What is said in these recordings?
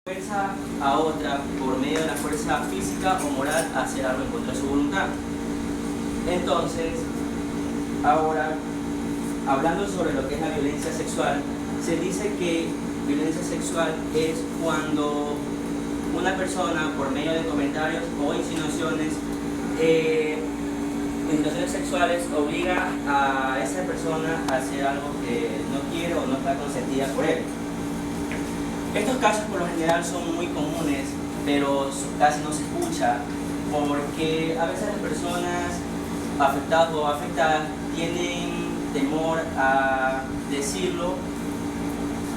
fuerza a otra por medio de la fuerza física o moral a hacer algo en contra de su voluntad. Entonces, ahora, hablando sobre lo que es la violencia sexual, se dice que violencia sexual es cuando una persona, por medio de comentarios o insinuaciones sexuales, obliga a esa persona a hacer algo que no quiere o no está consentida por él. Estos casos por lo general son muy comunes, pero casi no se escucha, porque a veces las personas afectadas o afectadas tienen temor a decirlo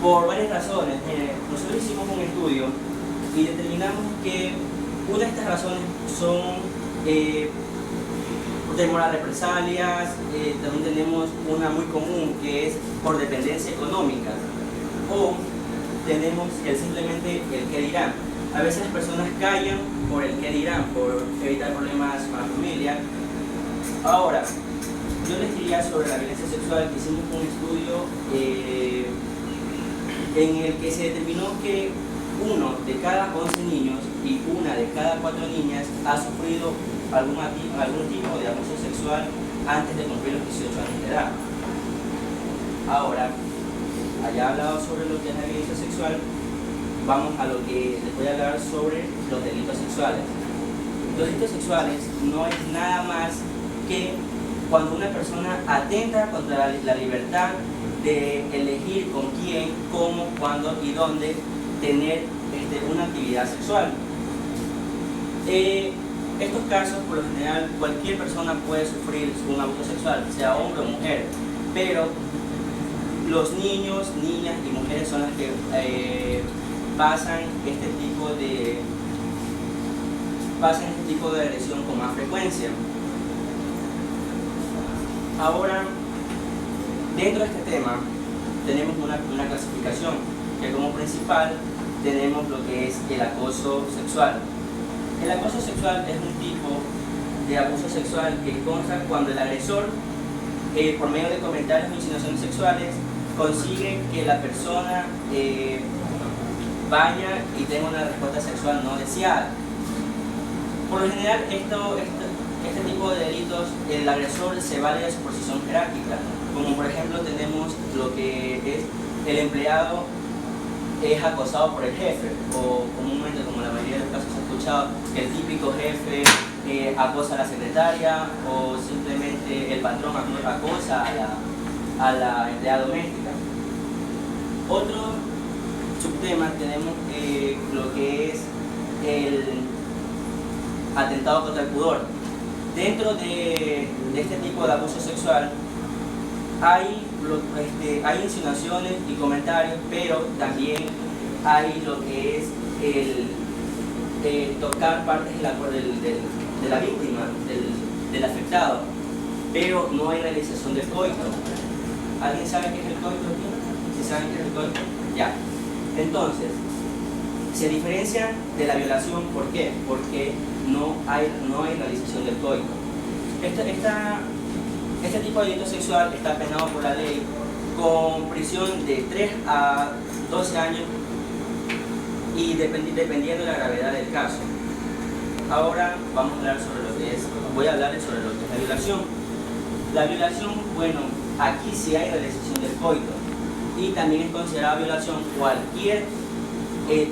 por varias razones. Nosotros hicimos un estudio y determinamos que una de estas razones son temor a represalias. También tenemos una muy común que es por dependencia económica, o tenemos simplemente el qué dirán. A veces las personas callan por el qué dirán, por evitar problemas con la familia. Ahora, yo les diría sobre la violencia sexual que hicimos un estudio en el que se determinó que 1 de cada 11 niños y 1 de cada 4 niñas ha sufrido algún tipo de abuso sexual antes de cumplir los 18 años de edad. Ahora, haya hablado sobre lo que es la violencia sexual, vamos a lo que les voy a hablar sobre los delitos sexuales. Los delitos sexuales no es nada más que cuando una persona atenta contra la libertad de elegir con quién, cómo, cuándo y dónde tener una actividad sexual. Estos casos, por lo general, cualquier persona puede sufrir un abuso sexual, sea hombre o mujer, pero los niños, niñas y mujeres son las que pasan este tipo de agresión con más frecuencia. Ahora, dentro de este tema, tenemos una clasificación, que como principal tenemos lo que es el acoso sexual. El acoso sexual es un tipo de abuso sexual que consta cuando el agresor, por medio de comentarios o insinuaciones sexuales, consigue que la persona vaya y tenga una respuesta sexual no deseada. Por lo general, este tipo de delitos, el agresor se vale de su posición jerárquica, como por ejemplo tenemos lo que es el empleado es acosado por el jefe, o comúnmente, como la mayoría de los casos se ha escuchado, el típico jefe acosa a la secretaria, o simplemente el patrón acosa a la empleada doméstica. Otro subtema tenemos lo que es el atentado contra el pudor. Dentro de este tipo de abuso sexual hay insinuaciones y comentarios, pero también hay lo que es el tocar partes de la víctima, del afectado, pero no hay realización del coito. ¿Alguien sabe qué es el coito aquí? ¿Sí saben qué es el coito? Ya. Entonces, se diferencia de la violación. ¿Por qué? Porque no hay realización del coito. Este tipo de delito sexual está penado por la ley con prisión de 3 a 12 años y dependiendo de la gravedad del caso. Ahora voy a hablarles sobre lo que es la violación. La violación, bueno, aquí sí hay realización del coito, y también es considerada violación cualquier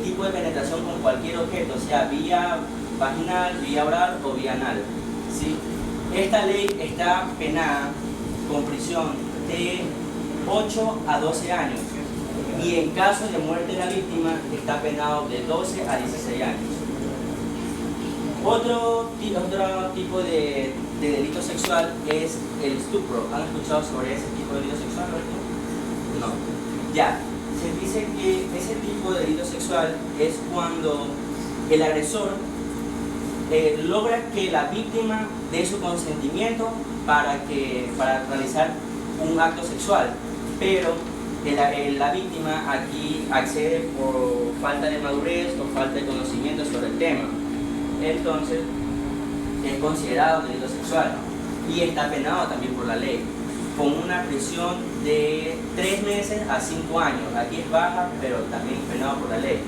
tipo de penetración con cualquier objeto, sea vía vaginal, vía oral o vía anal, ¿sí? Esta ley está penada con prisión de 8 a 12 años, y en caso de muerte de la víctima está penado de 12 a 16 años. Otro tipo de delito sexual es el estupro. ¿Han escuchado sobre ese tipo de delito sexual? No. Ya, se dice que ese tipo de delito sexual es cuando el agresor logra que la víctima dé su consentimiento para realizar un acto sexual, pero la víctima aquí accede por falta de madurez o falta de conocimiento sobre el tema. Entonces, es considerado delito sexual y está penado también por la ley, con una prisión de 3 meses a 5 años. Aquí es baja, pero también es penado por la ley.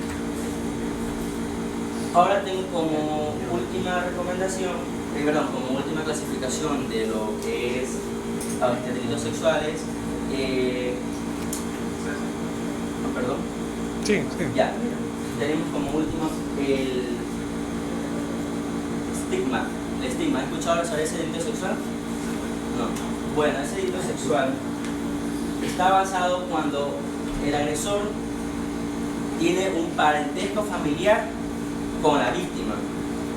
Ahora tengo como última recomendación, como última clasificación de lo que es delitos sexuales, perdón. Sí, sí. Ya, tenemos como último el estigma. El estigma, ¿has escuchado sobre ese delito sexual? No. Bueno, ese delito sexual está basado cuando el agresor tiene un parentesco familiar con la víctima.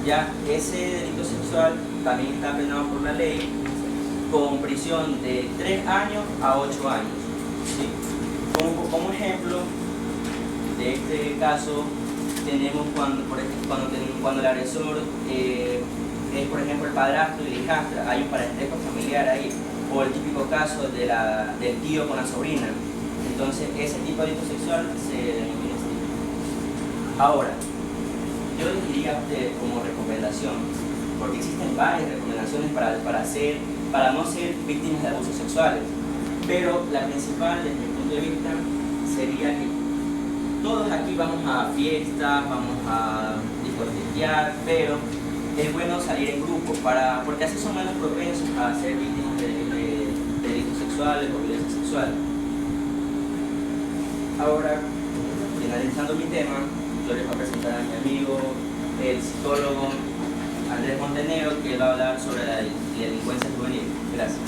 Ya, ese delito sexual también está penado por la ley con prisión de 3 años a 8 años. ¿Sí? Como ejemplo de este caso, tenemos cuando el agresor es, por ejemplo, el padrastro y la hijastra, hay un parentesco familiar ahí, o el típico caso del tío con la sobrina. Entonces, ese tipo de delito sexual se denomina estigma. Ahora, yo les diría a ustedes como recomendación, porque existen varias recomendaciones para no ser víctimas de abusos sexuales, pero la principal, desde mi punto de vista, sería que todos aquí vamos a fiestas, vamos a discotequear, pero es bueno salir en grupo, porque así son menos propensos a ser víctimas de delitos sexuales o violencia sexual. Ahora, finalizando mi tema, yo les voy a presentar a mi amigo, el psicólogo Andrés Montenegro, que va a hablar sobre la delincuencia juvenil. Gracias.